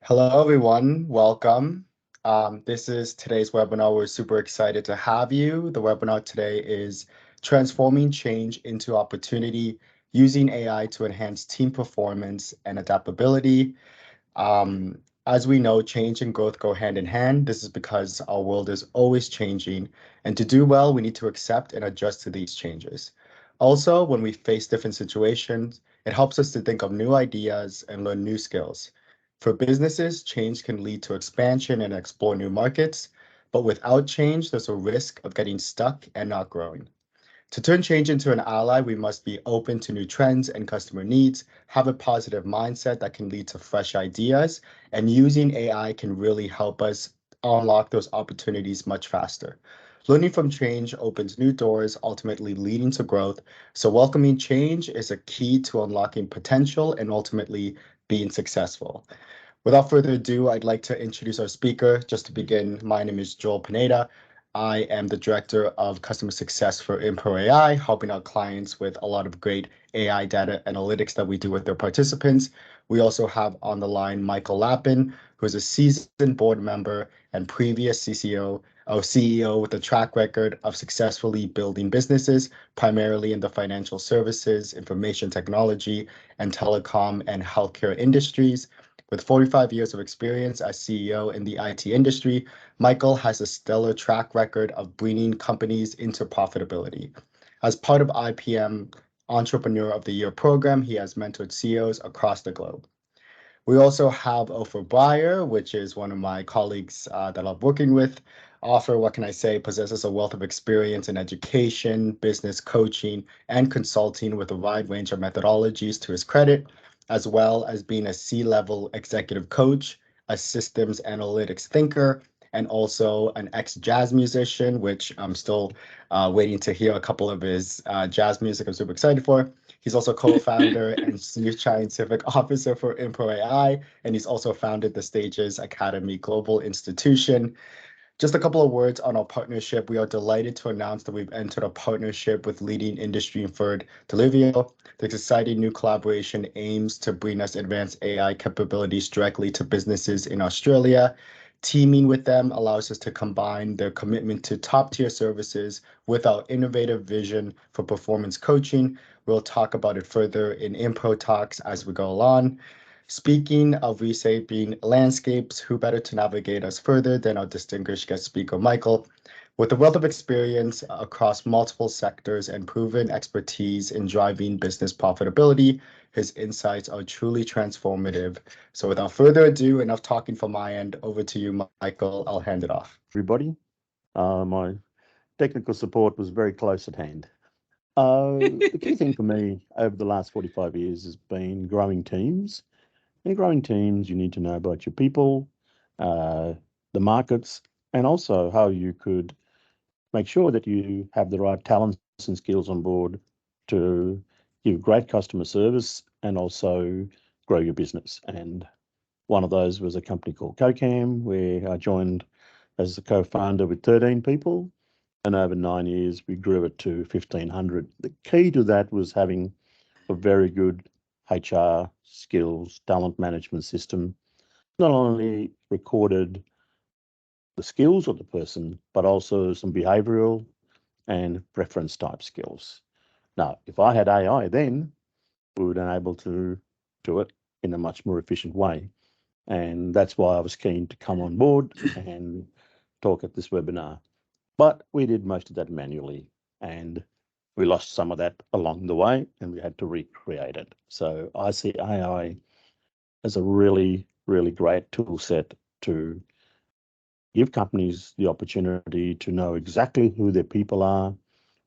Hello, everyone. Welcome. This is today's webinar. We're super excited to have you. The webinar today is Transforming Change into Opportunity Using AI to Enhance Team Performance and Adaptability. As we know, change and growth go hand in hand. This is because our world is always changing. And to do well, we need to accept and adjust to these changes. Also, when we face different situations, it helps us to think of new ideas and learn new skills. For businesses, change can lead to expansion and explore new markets, but without change, there's a risk of getting stuck and not growing. To turn change into an ally, we must be open to new trends and customer needs, have a positive mindset that can lead to fresh ideas, and using AI can really help us unlock those opportunities much faster. Learning from change opens new doors, ultimately leading to growth. So welcoming change is a key to unlocking potential and ultimately being successful. Without further ado, I'd like to introduce our speaker. Just to begin, my name is Joel Pineda. I am the Director of Customer Success for impro.ai, helping our clients with a lot of great AI data analytics that we do with their participants. We also have on the line Michael Lappen, who is a seasoned board member and previous CEO with a track record of successfully building businesses, primarily in the financial services, information technology, and telecom and healthcare industries. With 45 years of experience as CEO in the IT industry, Michael has a stellar track record of bringing companies into profitability. As part of IPM Entrepreneur of the Year program, he has mentored CEOs across the globe. We also have Opher Brayer, which is one of my colleagues that I'm working with. Opher, what can I say, possesses a wealth of experience in education, business coaching, and consulting with a wide range of methodologies to his credit, as well as being a C-level executive coach, a systems analytics thinker, and also an ex-jazz musician, which I'm still waiting to hear a couple of his jazz music I'm super excited for. He's also co-founder and chief scientific officer for impro.ai, and he's also founded the Stages Academy Global Institution. Just a couple of words on our partnership. We are delighted to announce that we've entered a partnership with leading industry firm Delivio. This exciting new collaboration aims to bring us advanced AI capabilities directly to businesses in Australia. Teaming with them allows us to combine their commitment to top-tier services with our innovative vision for performance coaching. We'll talk about it further in Impro Talks as we go along. Speaking of reshaping landscapes, who better to navigate us further than our distinguished guest speaker, Michael? With a wealth of experience across multiple sectors and proven expertise in driving business profitability, his insights are truly transformative. So without further ado, enough talking from my end, over to you, Michael. I'll hand it off. Everybody, my technical support was very close at hand. The key thing for me over the last 45 years has been growing teams. In growing teams, you need to know about your people, the markets, and also how you could make sure that you have the right talents and skills on board to give great customer service and also grow your business. And one of those was a company called CoCam, where I joined as the co-founder with 13 people. And over 9 years, we grew it to 1,500. The key to that was having a very good HR skills, talent management system, not only recorded the skills of the person, but also some behavioral and preference type skills. Now, if I had AI then, we would have been able to do it in a much more efficient way. And that's why I was keen to come on board and talk at this webinar. But we did most of that manually, and we lost some of that along the way, and we had to recreate it. So I see AI as a really, really great tool set to give companies the opportunity to know exactly who their people are,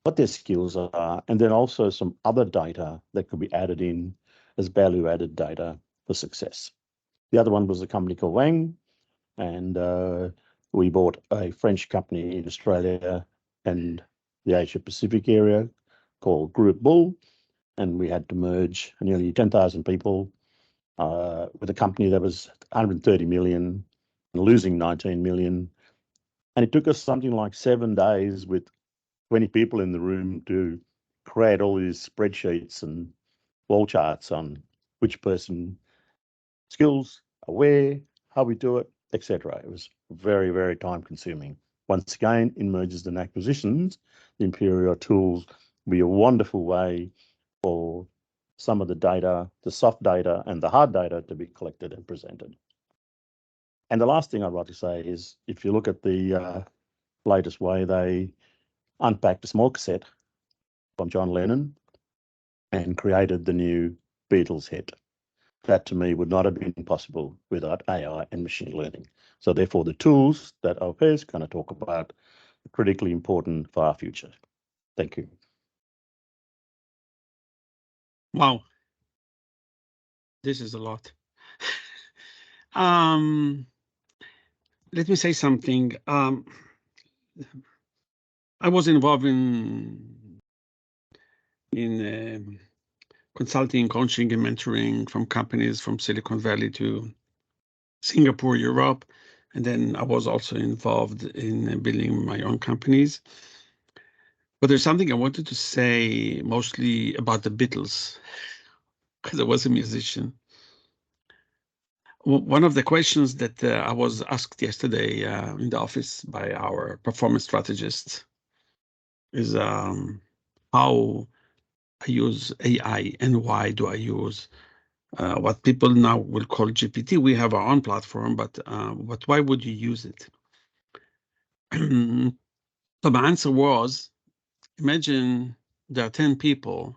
what their skills are, and then also some other data that could be added in as value-added data for success. The other one was a company called Wang, and we bought a French company in Australia and the Asia Pacific area called Group Bull, and we had to merge nearly 10,000 people with a company that was 130 million and losing 19 million. And it took us something like 7 days with 20 people in the room to create all these spreadsheets and wall charts on which person skills are where, how we do it, etc. It was very, very time consuming. Once again, in mergers and acquisitions, the Imperial tools will be a wonderful way for some of the data, the soft data and the hard data to be collected and presented. And the last thing I'd like to say is, if you look at the latest way they unpacked a small cassette from John Lennon and created the new Beatles hit, that to me would not have been possible without AI and machine learning. So therefore, the tools that Opher is going to talk about are critically important for our future. Thank you. Wow. This is a lot. Let me say something. I was involved in consulting, coaching, and mentoring from companies from Silicon Valley to Singapore, Europe, and then I was also involved in building my own companies. But there's something I wanted to say mostly about the Beatles, because I was a musician. One of the questions that I was asked yesterday in the office by our performance strategist is how I use AI and why do I use what people now will call GPT. We have our own platform, but why would you use it? So my answer was, imagine there are 10 people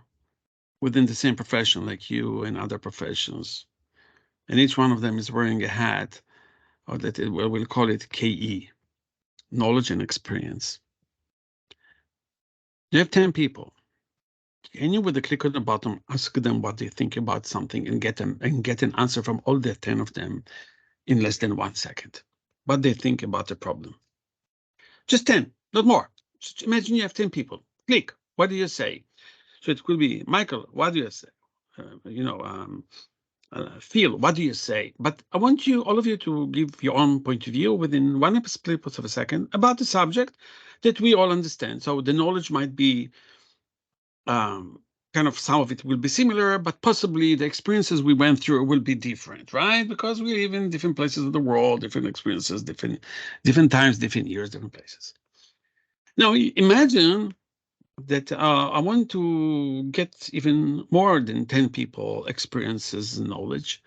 within the same profession like you and other professions, and each one of them is wearing a hat, or that we'll call it KE, knowledge and experience. You have 10 people. Can you, with a click on the bottom, ask them what they think about something and get an answer from all the 10 of them in less than 1 second? What they think about the problem. Just 10, not more. Just imagine you have 10 people. Click. What do you say? So it could be, Michael, what do you say? Phil, what do you say? But I want you, all of you, to give your own point of view within one split of a second about the subject that we all understand. So the knowledge might be kind of, some of it will be similar, but possibly the experiences we went through will be different, right? Because we live in different places of the world, different experiences, different times, different years, different places. Now, imagine that I want to get even more than 10 people experiences and knowledge.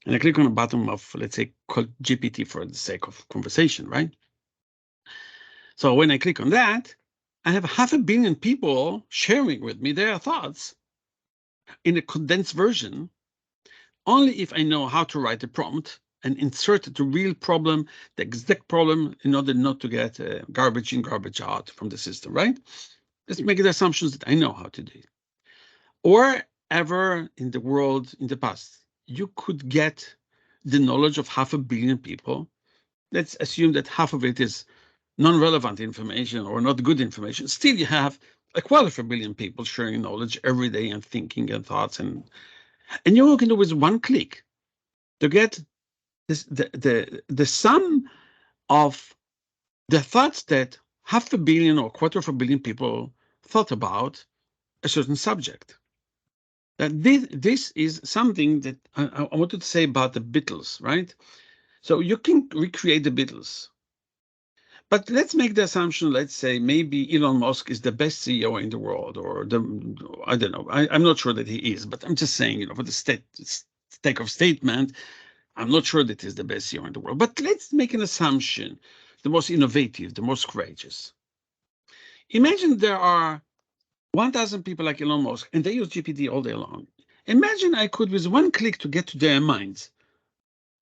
And I click on the bottom of, let's say, called GPT for the sake of conversation, right? So when I click on that, I have 500 million people sharing with me their thoughts in a condensed version, only if I know how to write the prompt and insert the real problem, the exact problem, in order not to get garbage in, garbage out from the system, right? Let's make the assumptions that I know how to do it. Or ever in the world in the past, you could get the knowledge of 500 million people. Let's assume that half of it is non-relevant information or not good information. Still, you have a quarter of a billion people sharing knowledge every day and thinking and thoughts, and you can do with one click to get this, the sum of the thoughts that 500 million or quarter of a billion people thought about a certain subject. That this is something that I wanted to say about the Beatles, right? So you can recreate the Beatles. But let's make the assumption, let's say maybe Elon Musk is the best CEO in the world, or I don't know. I'm not sure that he is, but I'm just saying, for the sake of statement, I'm not sure that he's the best CEO in the world. But let's make an assumption, the most innovative, the most courageous. Imagine there are 1,000 people like Elon Musk, and they use GPT all day long. Imagine I could, with one click, to get to their minds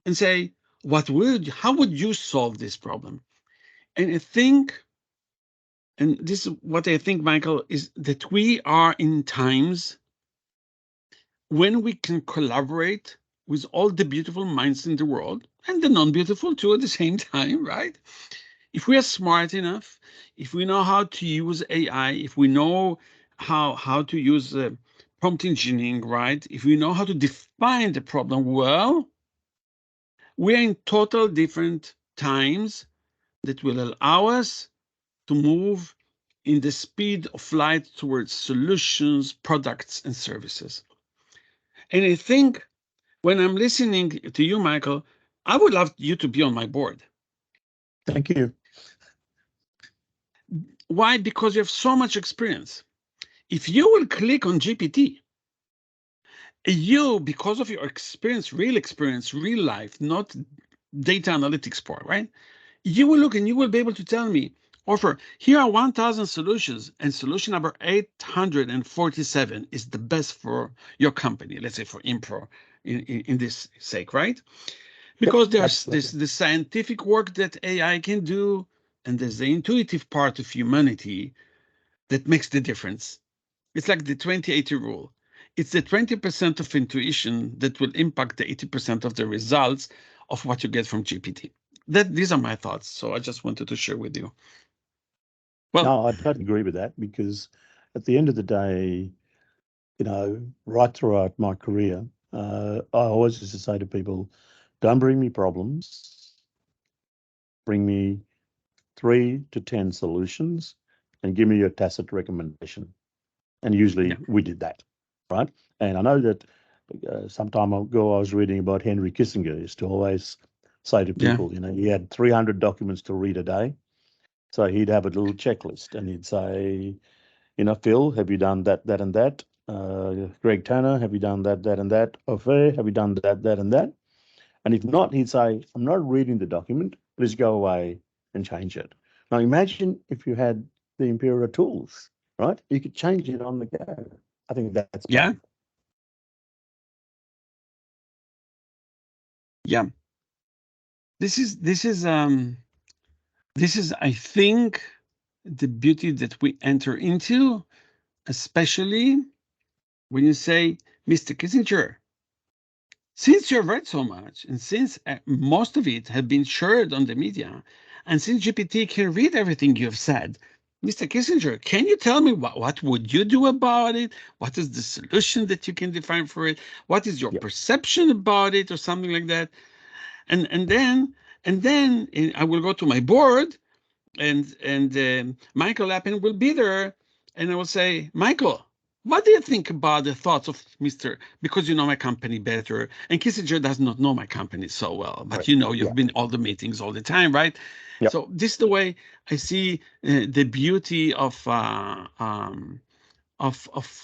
and say, how would you solve this problem? And I think, and this is what I think, Michael, is that we are in times when we can collaborate with all the beautiful minds in the world, and the non-beautiful too at the same time, right? If we are smart enough, if we know how to use AI, if we know how to use prompt engineering, right? If we know how to define the problem well, we're in total different times that will allow us to move in the speed of light towards solutions, products, and services. And I think when I'm listening to you, Michael, I would love you to be on my board. Thank you. Why? Because you have so much experience. If you will click on GPT, you, because of your experience, real life, not data analytics part, right? You will look and you will be able to tell me, Opher, here are 1,000 solutions, and solution number 847 is the best for your company, let's say for Impro, in this sake, right? Because there's the scientific work that AI can do, and there's the intuitive part of humanity that makes the difference. It's like the 20-80 rule. It's the 20% of intuition that will impact the 80% of the results of what you get from GPT. These are my thoughts. So I just wanted to share with you. Well, No, I totally agree with that, because at the end of the day, right throughout my career, I always used to say to people, don't bring me problems, bring me 3 to 10 solutions and give me your tacit recommendation. And usually we did that, right? And I know that some time ago I was reading about Henry Kissinger. He used to always say to people, he had 300 documents to read a day. So he'd have a little checklist and he'd say, Phil, have you done that, that, and that? Greg Tanner, have you done that, that, and that? Opher, have you done that, that, and that? And if not, he'd say, I'm not reading the document. Please go away and change it. Now imagine if you had the Imperial tools, right? You could change it on the go. I think that's powerful. Yeah. This is I think the beauty that we enter into, especially when you say, Mr. Kissinger, since you've read so much, and since most of it have been shared on the media, and since GPT can read everything you've said, Mr. Kissinger, can you tell me what would you do about it? What is the solution that you can define for it? What is your perception about it, or something like that? And then I will go to my board, and Michael Lappen will be there, and I will say, Michael, what do you think about the thoughts of Mr. Because you know my company better, and Kissinger does not know my company so well, but you've been all the meetings all the time, right? Yep. So this is the way I see the beauty of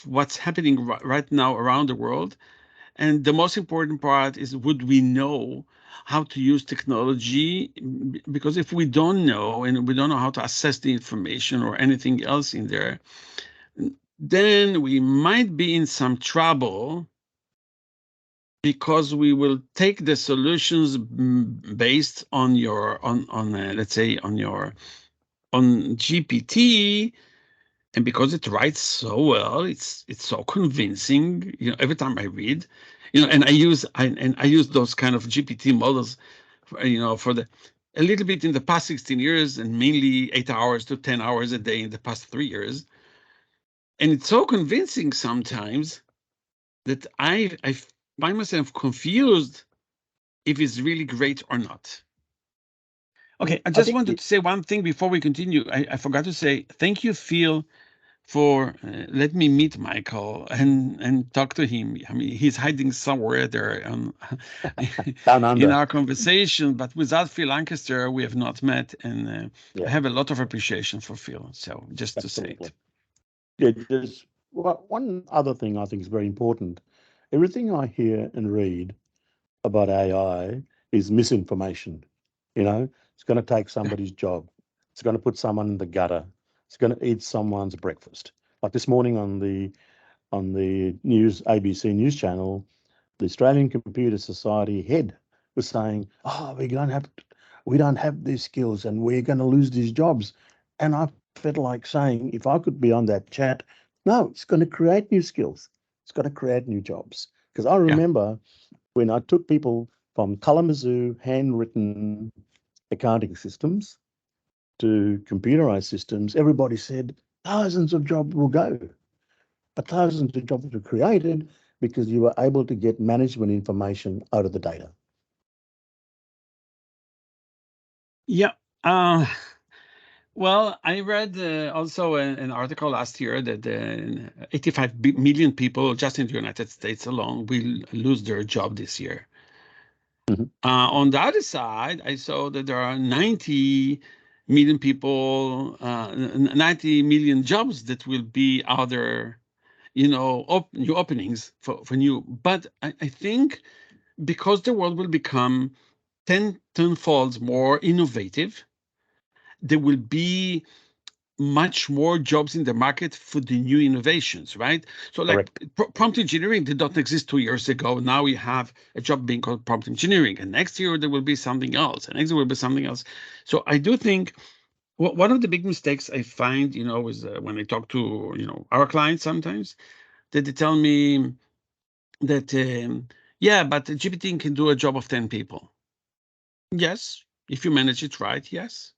what's happening right now around the world. And the most important part is, would we know how to use technology? Because if we don't know, and we don't know how to assess the information or anything else in there, then we might be in some trouble, because we will take the solutions based on let's say on GPT. And because it writes so well, it's so convincing. Every time I read, and I use those kind of GPT models, for a little bit in the past 16 years, and mainly 8 hours to 10 hours a day in the past 3 years. And it's so convincing sometimes that I find myself confused if it's really great or not. Okay, I just wanted to say one thing before we continue. I forgot to say thank you, Phil, for let me meet Michael and talk to him. I mean, he's hiding somewhere there Down under. in our conversation, but without Phil Lancaster, we have not met. And I have a lot of appreciation for Phil. So just Absolutely. To say it. Yeah, there's one other thing I think is very important. Everything I hear and read about AI is misinformation. It's going to take somebody's job. It's going to put someone in the gutter. It's going to eat someone's breakfast. Like this morning on the news, ABC News Channel, the Australian Computer Society head was saying, "Oh, we don't have these skills, and we're going to lose these jobs." And I felt like saying, if I could be on that chat, no, it's going to create new skills. It's going to create new jobs. Because I remember when I took people from Kalamazoo handwritten accounting systems to computerized systems, everybody said thousands of jobs will go. But thousands of jobs were created because you were able to get management information out of the data. Yeah. Well, I read also an article last year that 85 million people just in the United States alone will lose their job this year. On the other side, I saw that there are 90 million people, 90 million jobs that will be other, new openings for new. But I think because the world will become tenfold more innovative, there will be much more jobs in the market for the new innovations, right? So like prompt engineering did not exist 2 years ago. Now we have a job being called prompt engineering, and next year there will be something else, and next year will be something else. So I do think one of the big mistakes I find, is when I talk to, our clients sometimes, that they tell me that, yeah, but GPT can do a job of 10 people. Yes, if you manage it right, yes.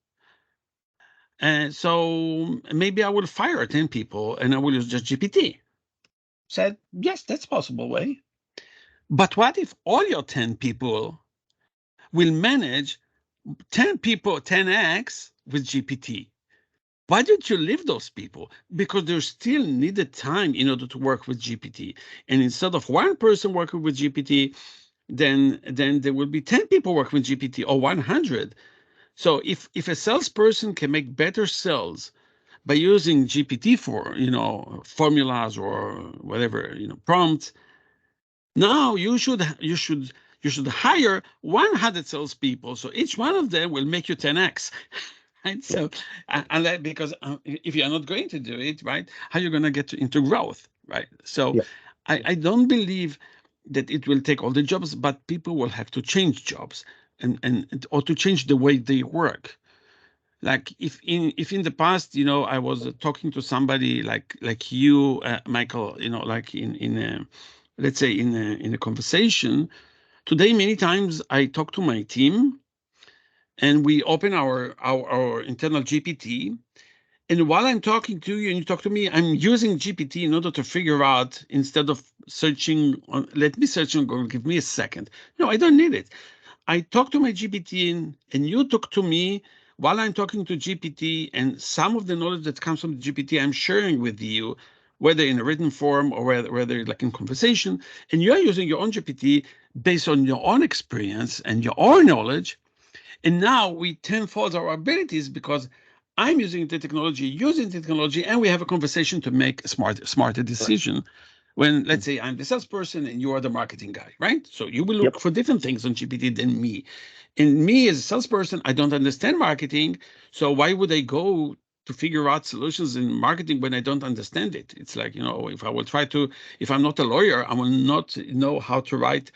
And so maybe I will fire 10 people and I will use just GPT. Said, yes, that's a possible way. But what if all your 10 people will manage 10 people, 10x with GPT? Why don't you leave those people? Because they still needed time in order to work with GPT. And instead of one person working with GPT, then there will be 10 people working with GPT or 100. So if a salesperson can make better sales by using GPT for, formulas or whatever, prompts, now you should hire 100 salespeople. So each one of them will make you 10x. Right. So, and because if you're not going to do it, right, how are you going to get into growth, right? So, I don't believe that it will take all the jobs, but people will have to change jobs or to change the way they work. Like if in the past, I was talking to somebody like you, Michael, like in let's say in a conversation today, many times I talk to my team and we open our internal GPT. And while I'm talking to you and you talk to me, I'm using GPT in order to figure out, instead of searching, let me search on Google, give me a second. No, I don't need it. I talk to my GPT and you talk to me while I'm talking to GPT, and some of the knowledge that comes from the GPT I'm sharing with you, whether in a written form or whether like in conversation, and you're using your own GPT based on your own experience and your own knowledge. And now we tenfold our abilities because I'm using the technology, and we have a conversation to make a smarter decision. When, let's say, I'm the salesperson and you are the marketing guy, right? So you will look for different things on GPT than me. And me as a salesperson, I don't understand marketing. So why would I go to figure out solutions in marketing when I don't understand it? It's like, if I'm not a lawyer, I will not know how to write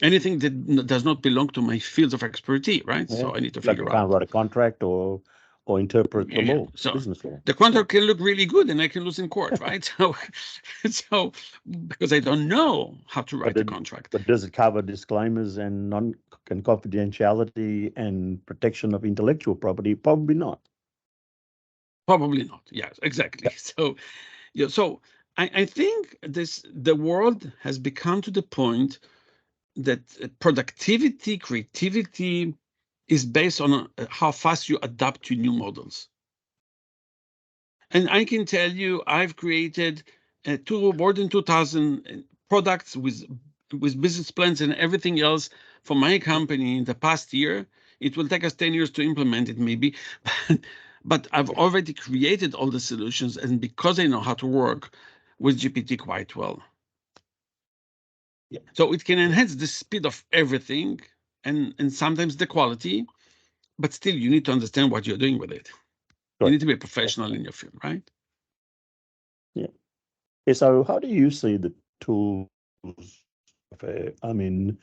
anything that does not belong to my fields of expertise, right? So I need to figure out. I can't write a contract or interpret the law, business law. The contract can look really good and I can lose in court, right? So because I don't know how to write the contract. But does it cover disclaimers and confidentiality and protection of intellectual property? Probably not. Probably not. Yes, exactly. So, so I think the world has become to the point that productivity, creativity is based on how fast you adapt to new models. And I can tell you, I've created more than 2,000 products with business plans and everything else for my company in the past year. It will take us 10 years to implement it, maybe, but I've already created all the solutions, and because I know how to work with GPT quite well. So it can enhance the speed of everything and sometimes the quality, but still you need to understand what you're doing with it. You need to be a professional in your field, right? Yeah. So how do you see the tools? I mean,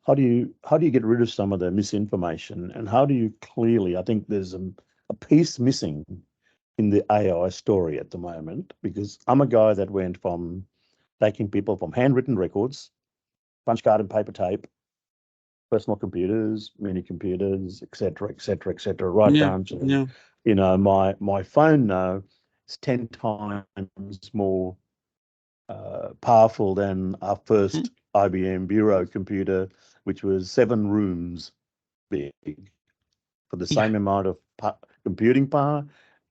how do you get rid of some of the misinformation, and how do you clearly? I think there's a piece missing in the AI story at the moment, because I'm a guy that went from taking people from handwritten records, punch card and paper tape, personal computers, mini computers, etc., right down to my phone now is 10 times more powerful than our first IBM Bureau computer, which was 7 rooms big, for the same amount of computing power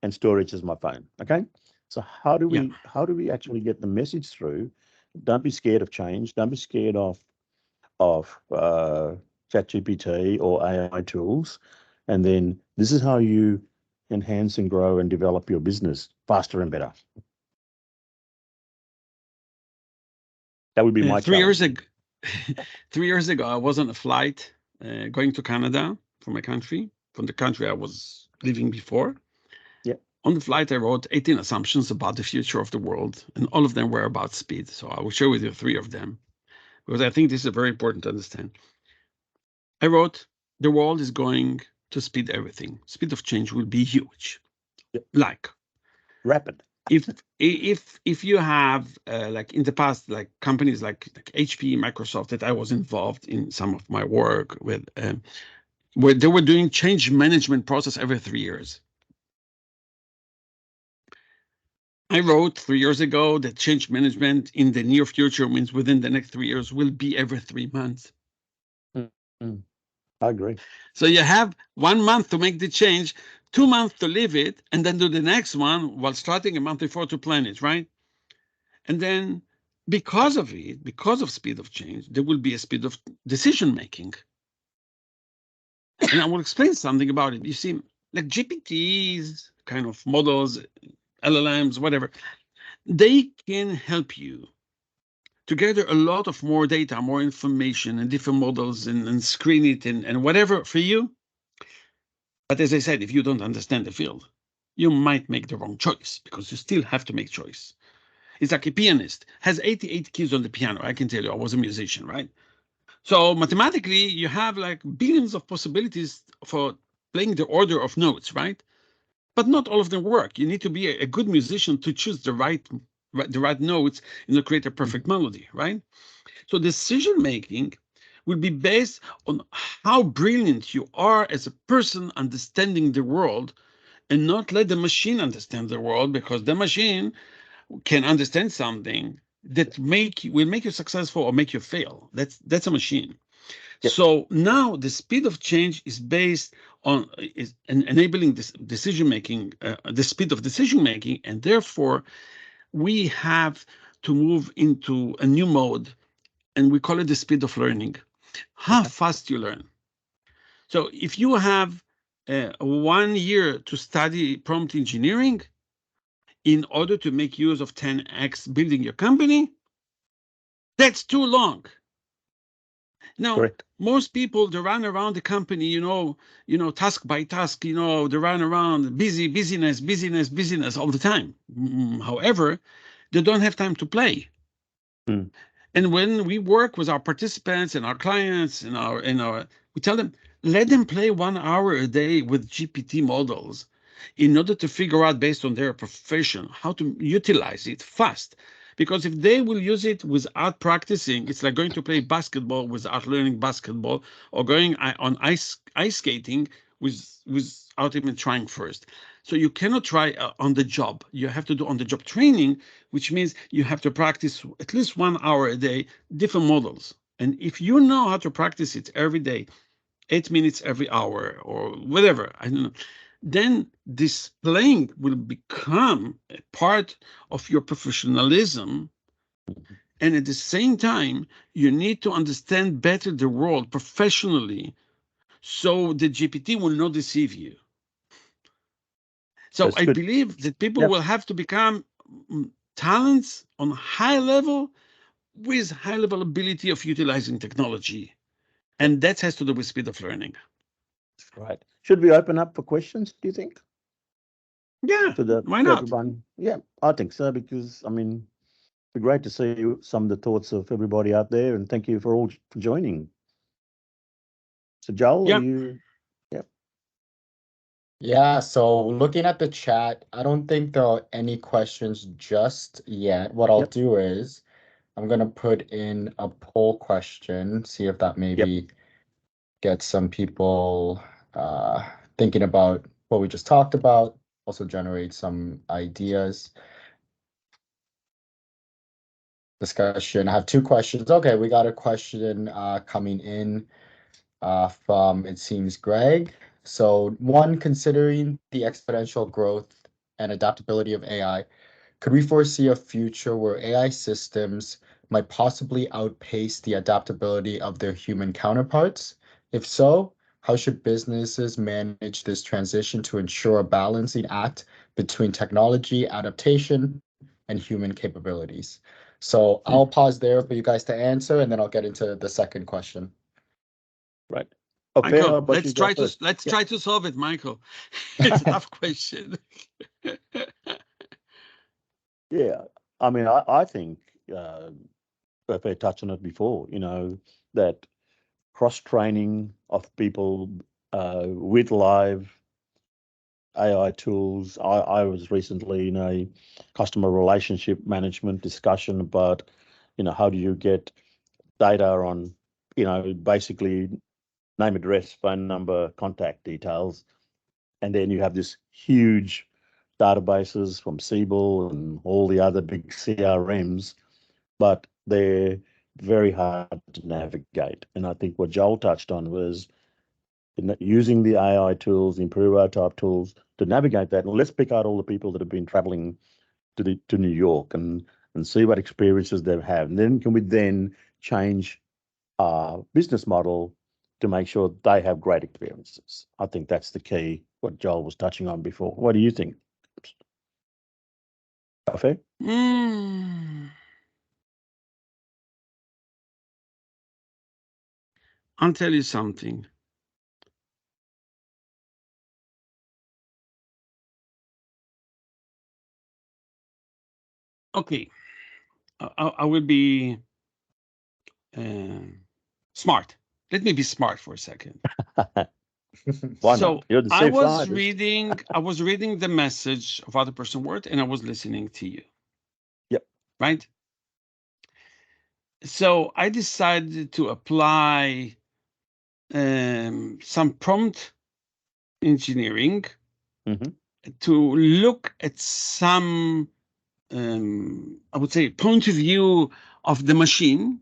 and storage as my phone. Okay, so how do we actually get the message through? Don't be scared of change. Don't be scared of of ChatGPT or AI tools, and then this is how you enhance and grow and develop your business faster and better. That would be my 3 years challenge. ago, 3 years ago, I was on a flight going to Canada from my country, from the country I was living before. Yeah. On the flight, I wrote 18 assumptions about the future of the world, and all of them were about speed. So I will share with you 3 of them, because I think this is very important to understand. I wrote, the world is going to speed everything. Speed of change will be huge. Yep. Like rapid. if you have like in the past, like companies like HP, Microsoft, that I was involved in some of my work with, where they were doing change management process every 3 years. I wrote 3 years ago that change management in the near future means within the next 3 years will be every 3 months. Mm-hmm. I agree. So you have 1 month to make the change, 2 months to leave it, and then do the next one while starting a month before to plan it, right? And then because of it, because of speed of change, there will be a speed of decision making. And I will explain something about it. You see, like GPTs, kind of models, LLMs, whatever, they can help you to gather a lot of more data, more information, and different models, and screen it and whatever for you. But as I said, if you don't understand the field, you might make the wrong choice, because you still have to make choice. It's like a pianist has 88 keys on the piano. I can tell you, I was a musician, right? So mathematically, you have like billions of possibilities for playing the order of notes, right? But not all of them work. You need to be a good musician to choose the right notes and to create a perfect melody, right? So decision making will be based on how brilliant you are as a person understanding the world, and not let the machine understand the world, because the machine can understand something that will make you successful or make you fail. That's a machine. Yep. So now the speed of change is based on enabling this decision making, the speed of decision making, and therefore we have to move into a new mode, and we call it the speed of learning. How fast you learn. So if you have 1 year to study prompt engineering in order to make use of 10x building your company, that's too long. Now, Correct. most people, they run around the company, task by task, they run around busyness all the time. However, they don't have time to play. Mm. And when we work with our participants and our clients we tell them, let them play 1 hour a day with GPT models in order to figure out, based on their profession, how to utilize it fast. Because if they will use it without practicing, it's like going to play basketball without learning basketball, or going on ice skating without even trying first. So you cannot try on the job. You have to do on the job training, which means you have to practice at least 1 hour a day, different models. And if you know how to practice it every day, 8 minutes every hour or whatever, I don't know, then this playing will become a part of your professionalism. And at the same time, you need to understand better the world professionally, so the GPT will not deceive you. So That's I good. believe that people Yep. will have to become talents on high level with high level ability of utilizing technology. And that has to do with speed of learning. Right. Should we open up for questions, do you think? Yeah, why To not? everyone? Yeah, I think so, because it's great to see some of the thoughts of everybody out there, and thank you for joining. So Joel, Yeah. are you? Yeah, so looking at the chat, I don't think there are any questions just yet. What I'll Yep. do is I'm gonna put in a poll question, see if that maybe gets some people thinking about what we just talked about, also generate some ideas. Discussion. I have 2 questions. Okay, we got a question coming in from, it seems, Greg. So, one, considering the exponential growth and adaptability of AI, could we foresee a future where AI systems might possibly outpace the adaptability of their human counterparts? If so, how should businesses manage this transition to ensure a balancing act between technology adaptation and human capabilities? So I'll pause there for you guys to answer, and then I'll get into the second question. Right. Okay, Michael, how about you go first? let's try to solve it, Michael. It's a tough question. Yeah, I mean, I think Opher touched on it before, that cross-training of people with live AI tools. I was recently in a customer relationship management discussion about, how do you get data on, basically name, address, phone number, contact details. And then you have this huge databases from Siebel and all the other big CRMs, but they're very hard to navigate. And I think what Joel touched on was using the AI tools, the impro type tools to navigate that. And let's pick out all the people that have been traveling to New York and see what experiences they've had. And then can we then change our business model to make sure they have great experiences? I think that's the key, what Joel was touching on before. What do you think? Opher? I'll tell you something. Okay, I will be smart. Let me be smart for a second. Why So not? You're the I chief was scientist. I was reading the message of other person word, and I was listening to you. Yep. Right. So I decided to apply some prompt engineering to look at some, I would say, point of view of the machine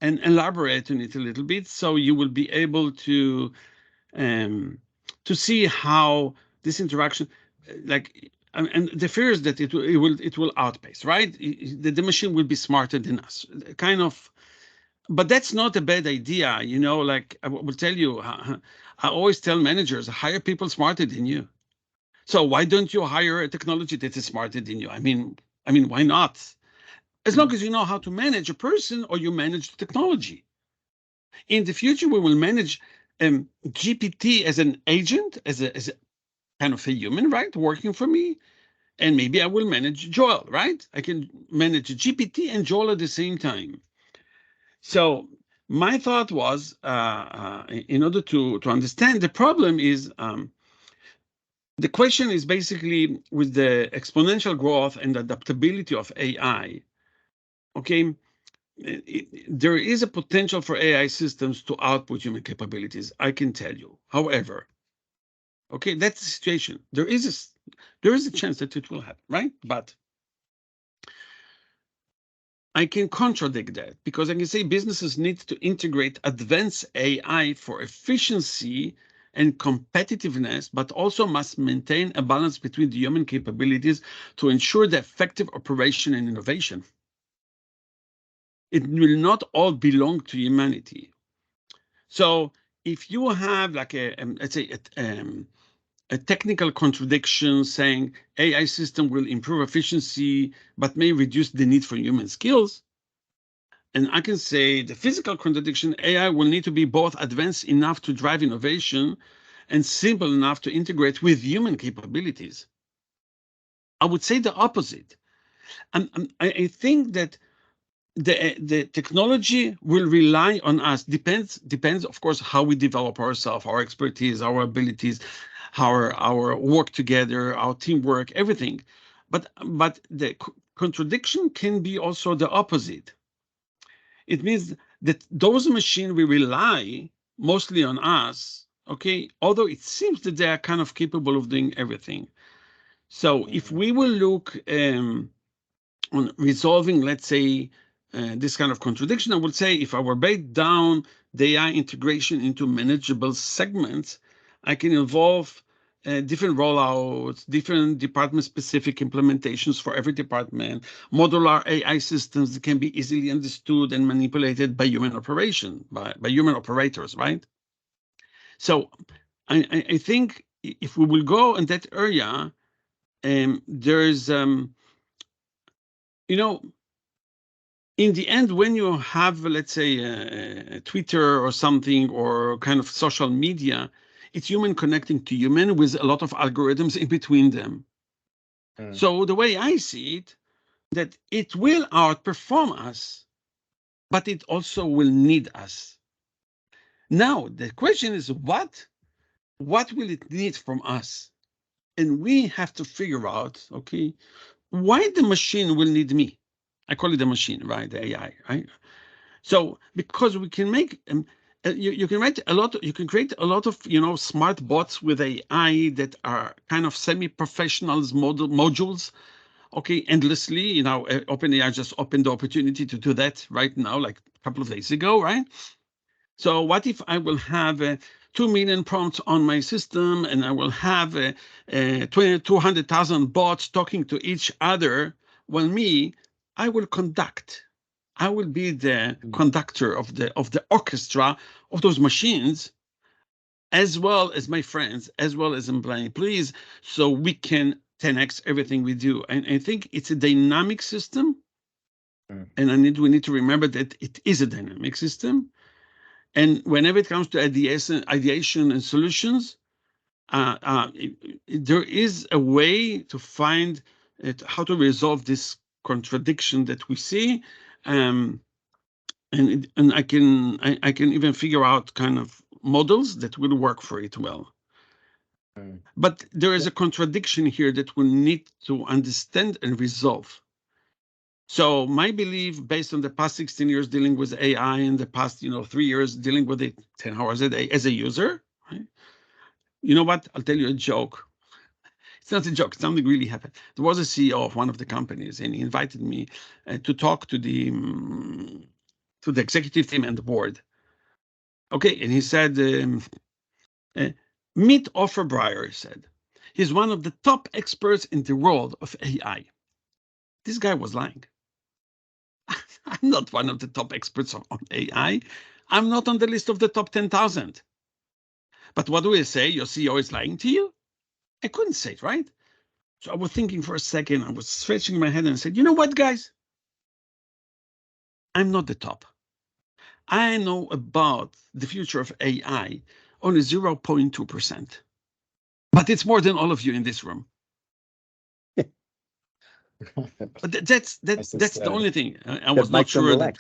and elaborate on it a little bit, so you will be able to see how this interaction, like, and the fear is that it will outpace, right? The machine will be smarter than us, kind of. But that's not a bad idea, like I will tell you, I always tell managers, hire people smarter than you. So why don't you hire a technology that is smarter than you? I mean, why not? As long as you know how to manage a person or you manage the technology. In the future, we will manage GPT as an agent, as a kind of a human, right? Working for me. And maybe I will manage Joel, right? I can manage GPT and Joel at the same time. So my thought was, in order to understand the problem is, the question is basically with the exponential growth and adaptability of AI, okay, there is a potential for AI systems to output human capabilities, I can tell you. However, okay, that's the situation. There is a chance that it will happen, right? But I can contradict that because I can say businesses need to integrate advanced AI for efficiency and competitiveness, but also must maintain a balance between the human capabilities to ensure the effective operation and innovation. It will not all belong to humanity. So if you have like let's say a technical contradiction saying AI system will improve efficiency, but may reduce the need for human skills, and I can say the physical contradiction, AI will need to be both advanced enough to drive innovation and simple enough to integrate with human capabilities. I would say the opposite. I think that the technology will rely on us. Depends, of course, how we develop ourselves, our expertise, our abilities, our work together, our teamwork, everything. But the contradiction can be also the opposite. It means that those machines will rely mostly on us, okay, although it seems that they are kind of capable of doing everything. So if we will look on resolving, let's say, this kind of contradiction, I would say if I were break down the AI integration into manageable segments, I can involve different rollouts, different department-specific implementations for every department, modular AI systems that can be easily understood and manipulated by human by human operators, right? So I think if we will go in that area, there's, you know, in the end, when you have, let's say, Twitter or something, or kind of social media, it's human connecting to human with a lot of algorithms in between them. So the way I see it, that it will outperform us, but it also will need us. Now, the question is, what will it need from us? And we have to figure out, okay, why the machine will need me. I call it the machine, right? The AI, right? So because we can make you can write a lot, you can create a lot of smart bots with AI that are kind of semi-professionals modules, okay, endlessly. OpenAI just opened the opportunity to do that right now, like a couple of days ago, right? So what if I will have 2 million prompts on my system, and I will have 200,000 bots talking to each other? Well, I will conduct. I will be the conductor of the orchestra of those machines, as well as my friends, as well as employees, so we can 10x everything we do. And I think it's a dynamic system, and we need to remember that it is a dynamic system. And whenever it comes to ideation and solutions, there is a way to find how to resolve this contradiction that we see. And I can even figure out kind of models that will work for it well. But there is a contradiction here that we need to understand and resolve. So my belief, based on the past 16 years dealing with AI, and the past 3 years dealing with it 10 hours a day as a user, right? You know what? I'll tell you a joke. It's not a joke. Something really happened. There was a CEO of one of the companies, and he invited me to talk to the executive team and the board. Okay, and he said, meet Opher Brayer, he said. He's one of the top experts in the world of AI. This guy was lying. I'm not one of the top experts on AI. I'm not on the list of the top 10,000. But what do I say? Your CEO is lying to you? I couldn't say it, right? So I was thinking for a second. I was stretching my head and I said, you know what, guys? I'm not the top. I know about the future of AI only 0.2%. But it's more than all of you in this room. But that's the only thing. I was not sure that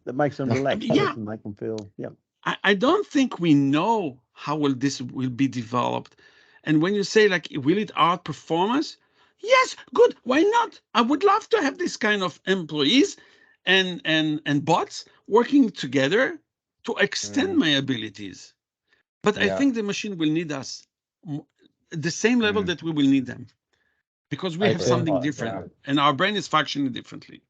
that makes them relaxed. Yeah, make them feel. Yeah. I don't think we know how this will be developed. And when you say, like, will it outperform us? Yes, good. Why not? I would love to have this kind of employees and bots working together to extend my abilities. But I think the machine will need us at the same level that we will need them, because we have something different, and our brain is functioning differently.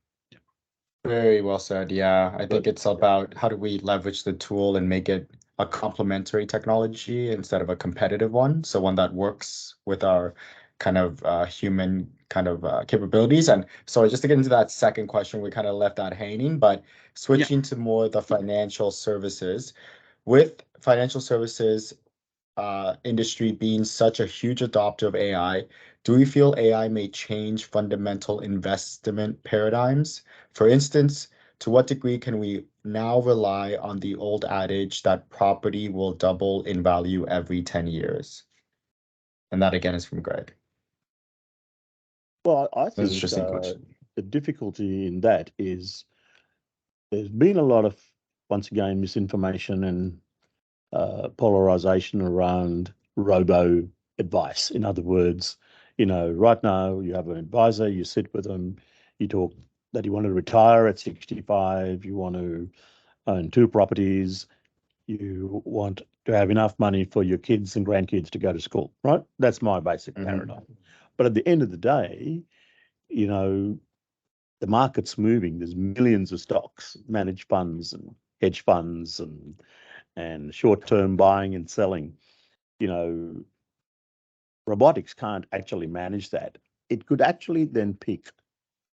Very well said. Yeah, I think it's about how do we leverage the tool and make it a complementary technology instead of a competitive one. So one that works with our kind of human kind of capabilities. And so just to get into that second question, we kind of left that hanging, but switching to more the financial services. With financial services industry being such a huge adopter of AI, do we feel AI may change fundamental investment paradigms? For instance, to what degree can we now rely on the old adage that property will double in value every 10 years? And that again is from Greg. Well, I think the difficulty in that is there's been a lot of, once again, misinformation and polarization around robo advice. In other words, right now you have an advisor, you sit with them, you talk that you want to retire at 65, you want to own 2 properties, you want to have enough money for your kids and grandkids to go to school, right? That's my basic paradigm. But at the end of the day, the market's moving. There's millions of stocks, managed funds and hedge funds and short-term buying and selling. robotics can't actually manage that. It could actually then pick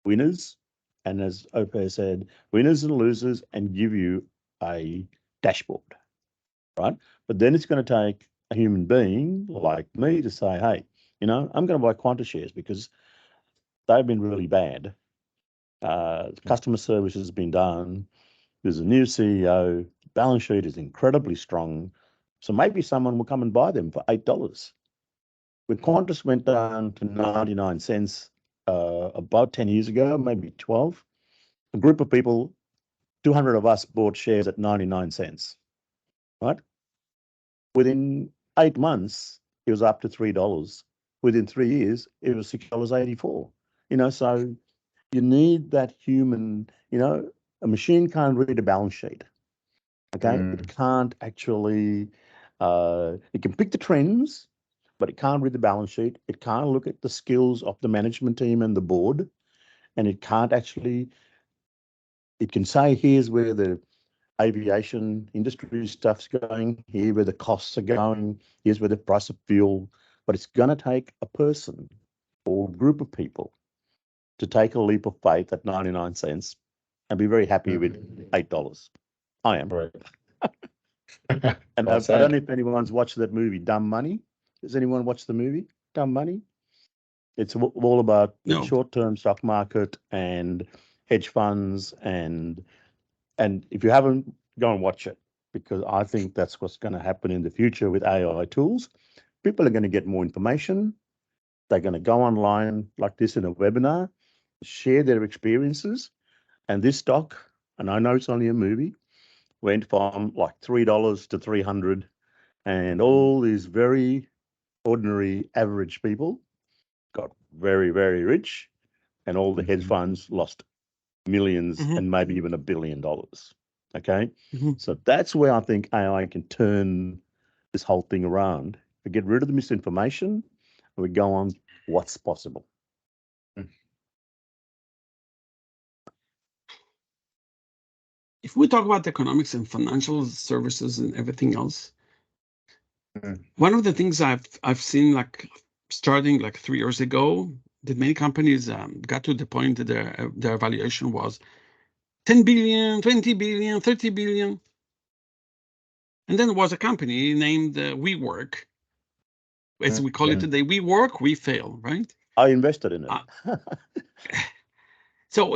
winners, and as Opher said, winners and losers, and give you a dashboard, right? But then it's going to take a human being like me to say, hey, I'm going to buy Quanta shares because they've been really bad. Customer service has been done. There's a new CEO. Balance sheet is incredibly strong. So maybe someone will come and buy them for $8. When Qantas went down to 99 cents about 10 years ago, maybe 12, a group of people, 200 of us bought shares at 99 cents, right? Within 8 months, it was up to $3. Within 3 years, it was $6.84. So you need that human, a machine can't read a balance sheet. Okay. It can't actually, it can pick the trends, but it can't read the balance sheet. It can't look at the skills of the management team and the board. And it can't actually, it can say, here's where the aviation industry stuff's going, here where the costs are going, here's where the price of fuel. But it's going to take a person or a group of people to take a leap of faith at 99 cents and be very happy with $8. I am. Right. And Well I said. don't know if anyone's watched that movie, Dumb Money. Does anyone watch the movie, Dumb Money? It's all about the No. short-term stock market and hedge funds. And if you haven't, go and watch it, because I think that's what's going to happen in the future with AI tools. People are going to get more information. They're going to go online like this in a webinar, share their experiences. And this stock, and I know it's only a movie, went from like $3 to 300, and all these very ordinary average people got very, very rich, and all the hedge funds lost millions and maybe even $1 billion. Okay. So that's where I think AI can turn this whole thing around. We get rid of the misinformation and we go on what's possible. If we talk about economics and financial services and everything else, one of the things I've seen, like starting like 3 years ago, that many companies got to the point that their valuation was 10 billion, 20 billion, 30 billion. And then there was a company named WeWork. As we call it today, we work, we fail, right? I invested in it. So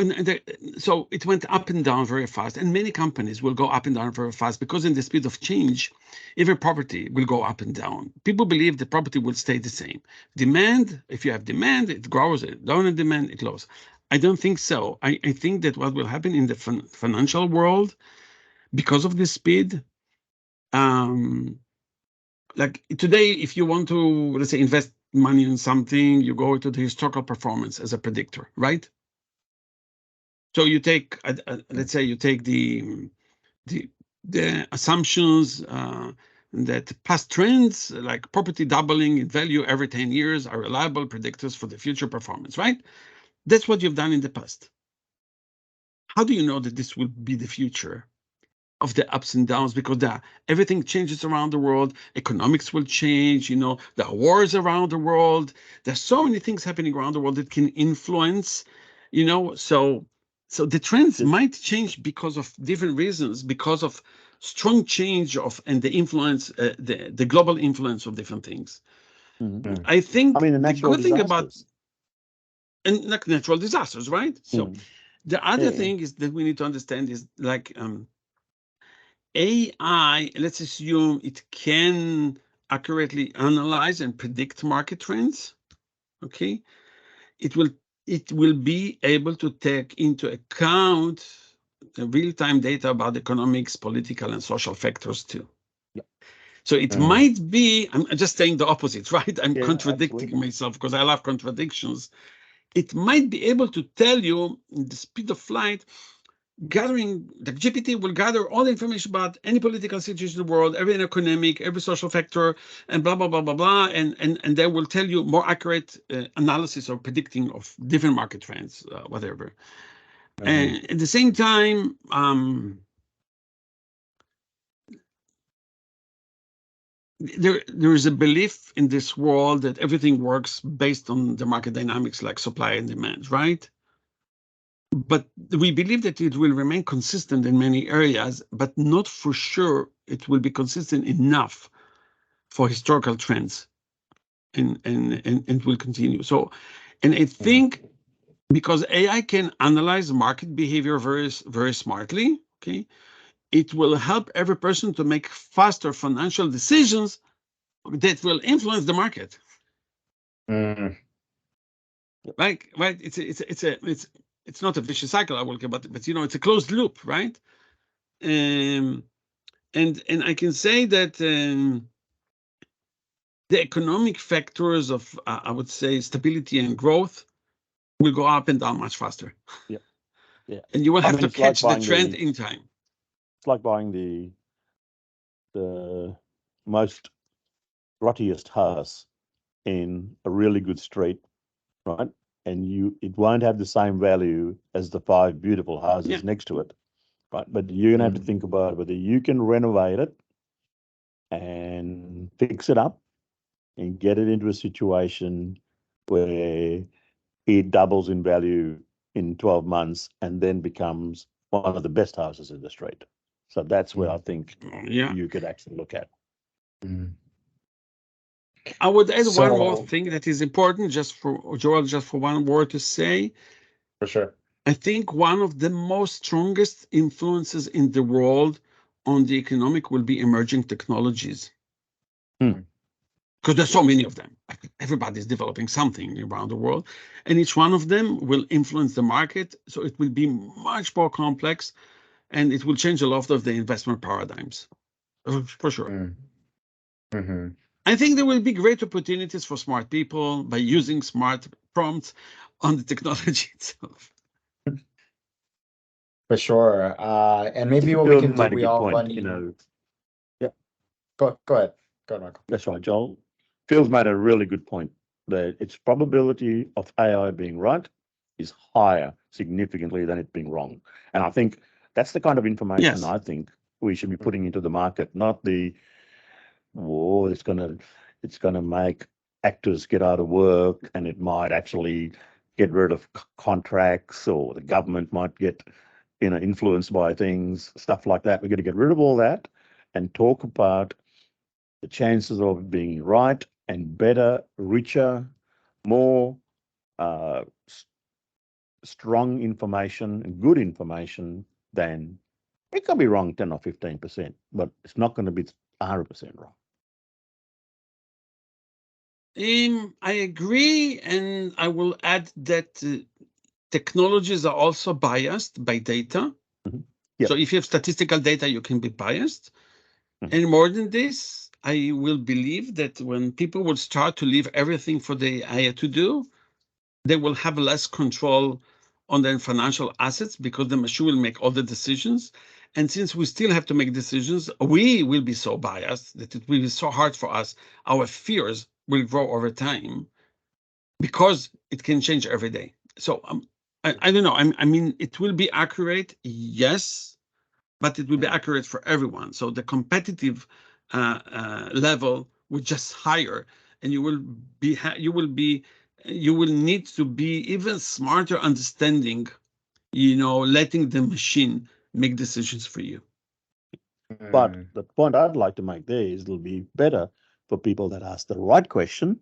it went up and down very fast, and many companies will go up and down very fast because in the speed of change, every property will go up and down. People believe the property will stay the same. Demand, if you have demand, it grows. Down in demand, it grows. I don't think so. I think that what will happen in the financial world, because of the speed, like today, if you want to, let's say, invest money in something, you go to the historical performance as a predictor, right? So you take, let's say, you take the assumptions that past trends, like property doubling in value every 10 years, are reliable predictors for the future performance, right? That's what you've done in the past. How do you know that this will be the future of the ups and downs? Because everything changes around the world. Economics will change, there are wars around the world. There's so many things happening around the world that can influence, so the trends might change because of different reasons, because of strong change and the influence, the global influence of different things. I think the good thing about, and like natural disasters, right? So the other thing is that we need to understand is like AI, let's assume it can accurately analyze and predict market trends. Okay, it will be able to take into account the real-time data about economics, political, and social factors too. So it might be, I'm just saying the opposite, right? I'm contradicting myself because I love contradictions. It might be able to tell you the speed of light, gathering, the GPT will gather all the information about any political situation in the world, every economic, every social factor, and blah, blah, blah, blah, blah. And they will tell you more accurate analysis or predicting of different market trends, whatever. And at the same time, there is a belief in this world that everything works based on the market dynamics like supply and demand, right? But we believe that it will remain consistent in many areas, but not for sure it will be consistent enough for historical trends and will continue. So, and I think because AI can analyze market behavior very smartly, okay, it will help every person to make faster financial decisions that will influence the market. Mm. Right? It's not a vicious cycle, I will get, but you know, it's a closed loop, right? And I can say that the economic factors of I would say stability and growth will go up and down much faster. Yeah. And you will have to it's like catch the buying trend in time. It's like buying the most rottiest house in a really good street, right? And it won't have the same value as the 5 beautiful houses next to it, right? But you're gonna have to think about whether you can renovate it and fix it up and get it into a situation where it doubles in value in 12 months and then becomes one of the best houses in the street. So that's where I think you could actually look at. I would add one more thing that is important, just for Joel, just for one word to say. For sure. I think one of the most strongest influences in the world on the economic will be emerging technologies. Because there's so many of them. Everybody's developing something around the world, and each one of them will influence the market. So it will be much more complex, and it will change a lot of the investment paradigms, for sure. I think there will be great opportunities for smart people by using smart prompts on the technology itself. For sure. And maybe what we can do, we all run, Yeah. Go ahead. Go ahead, Michael. That's right, Joel. Phil's made a really good point that its probability of AI being right is higher significantly than it being wrong. And I think that's the kind of information I think we should be putting into the market, not the it's gonna make actors get out of work and it might actually get rid of contracts, or the government might get influenced by things, stuff like that. We're going to get rid of all that and talk about the chances of it being right and better, richer, more strong information and good information than it can be wrong 10 or 15%, but it's not going to be 100% wrong. I agree, and I will add that technologies are also biased by data. So if you have statistical data, you can be biased. And more than this, I will believe that when people will start to leave everything for the AI to do, they will have less control on their financial assets because the machine will make all the decisions. And since we still have to make decisions, we will be so biased that it will be so hard for us. Our fears will grow over time because it can change every day. So I don't know. I mean, it will be accurate, yes, but it will be accurate for everyone. So the competitive level will just higher, and you will need to be even smarter, understanding, letting the machine make decisions for you. But the point I'd like to make there is it'll be better for people that ask the right question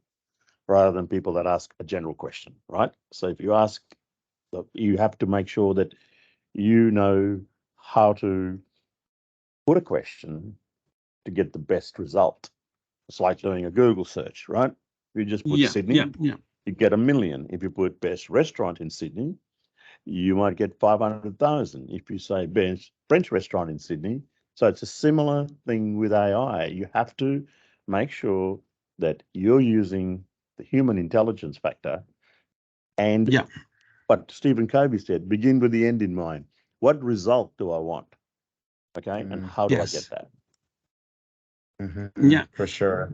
rather than people that ask a general question, right? So if you ask, you have to make sure that you know how to put a question to get the best result. It's like doing a Google search, right? If you just put Sydney, you get 1 million. If you put best restaurant in Sydney, you might get 500,000. If you say best French restaurant in Sydney, so it's a similar thing with AI. You have to make sure that you're using the human intelligence factor and what Stephen Covey said, begin with the end in mind. What result do I want? Okay, and how do I get that? Yeah, for sure.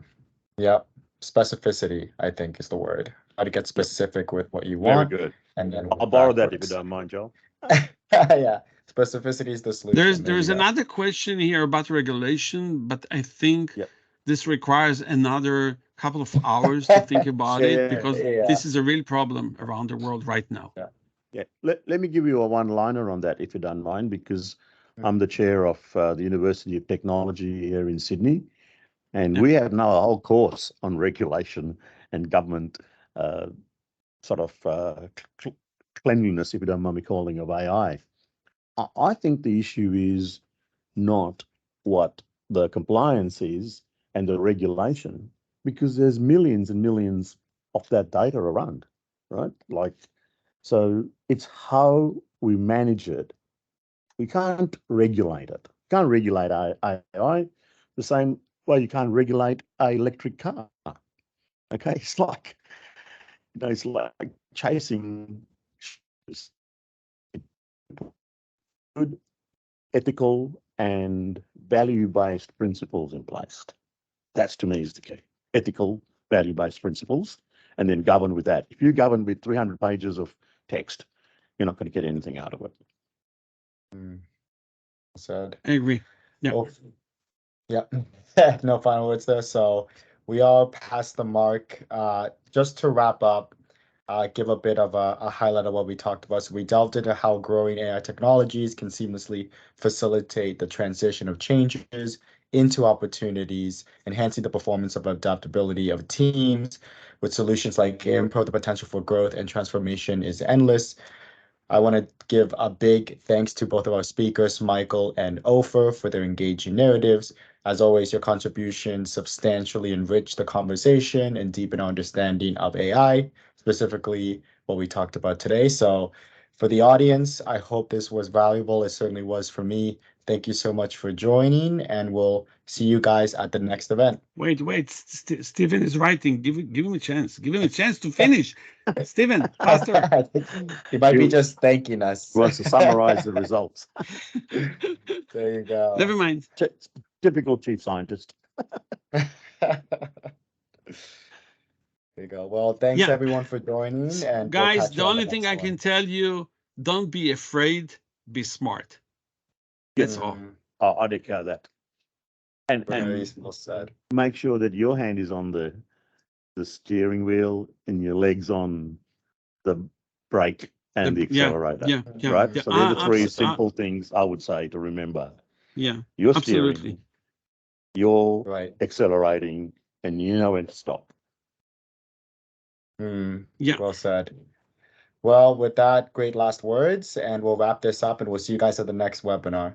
Yep. Specificity, I think, is the word. How to get specific with what you want. Very good. And then I'll borrow that if you don't mind, Joel. Yeah, specificity is the solution. There's another question here about regulation, but I think this requires another couple of hours to think about it, because this is a real problem around the world right now. Yeah. Let me give you a one-liner on that, if you don't mind, because I'm the chair of the University of Technology here in Sydney, and we have now a whole course on regulation and government sort of cleanliness, if you don't mind me calling, of AI. I think the issue is not what the compliance is and the regulation, because there's millions and millions of that data around, right? Like, so it's how we manage it. We can't regulate it. Can't regulate AI the same way you can't regulate an electric car. Okay, it's like, it's like chasing good, ethical, and value-based principles in place. That's, to me, is the key. Ethical, value-based principles, and then govern with that. If you govern with 300 pages of text, you're not going to get anything out of it. Said. I agree. Yeah. Oh, yeah. No final words there. So we are past the mark. Just to wrap up, give a bit of a highlight of what we talked about. So we delved into how growing AI technologies can seamlessly facilitate the transition of changes into opportunities, enhancing the performance of adaptability of teams. With solutions like impro, the potential for growth and transformation is endless. I want to give a big thanks to both of our speakers, Michael and Opher, for their engaging narratives. As always, your contributions substantially enrich the conversation and deepen our understanding of AI, specifically what we talked about today. So for the audience, I hope this was valuable. It certainly was for me. Thank you so much for joining, and we'll see you guys at the next event. Wait. Stephen is writing. Give him a chance. Give him a chance to finish. Stephen, faster. He might be just thanking us. He wants to summarize the results. There you go. Never mind. Typical chief scientist. There you go. Well, thanks everyone for joining. And guys, the only thing I can tell you, don't be afraid, be smart. That's all. I'd echo that. And well said. Make sure that your hand is on the steering wheel and your legs on the brake and the accelerator. Yeah. Right? So they're the three simple things I would say to remember. Yeah. You're steering, you're accelerating, and you know when to stop. Yeah. Well said. Well, with that, great last words, and we'll wrap this up, and we'll see you guys at the next webinar.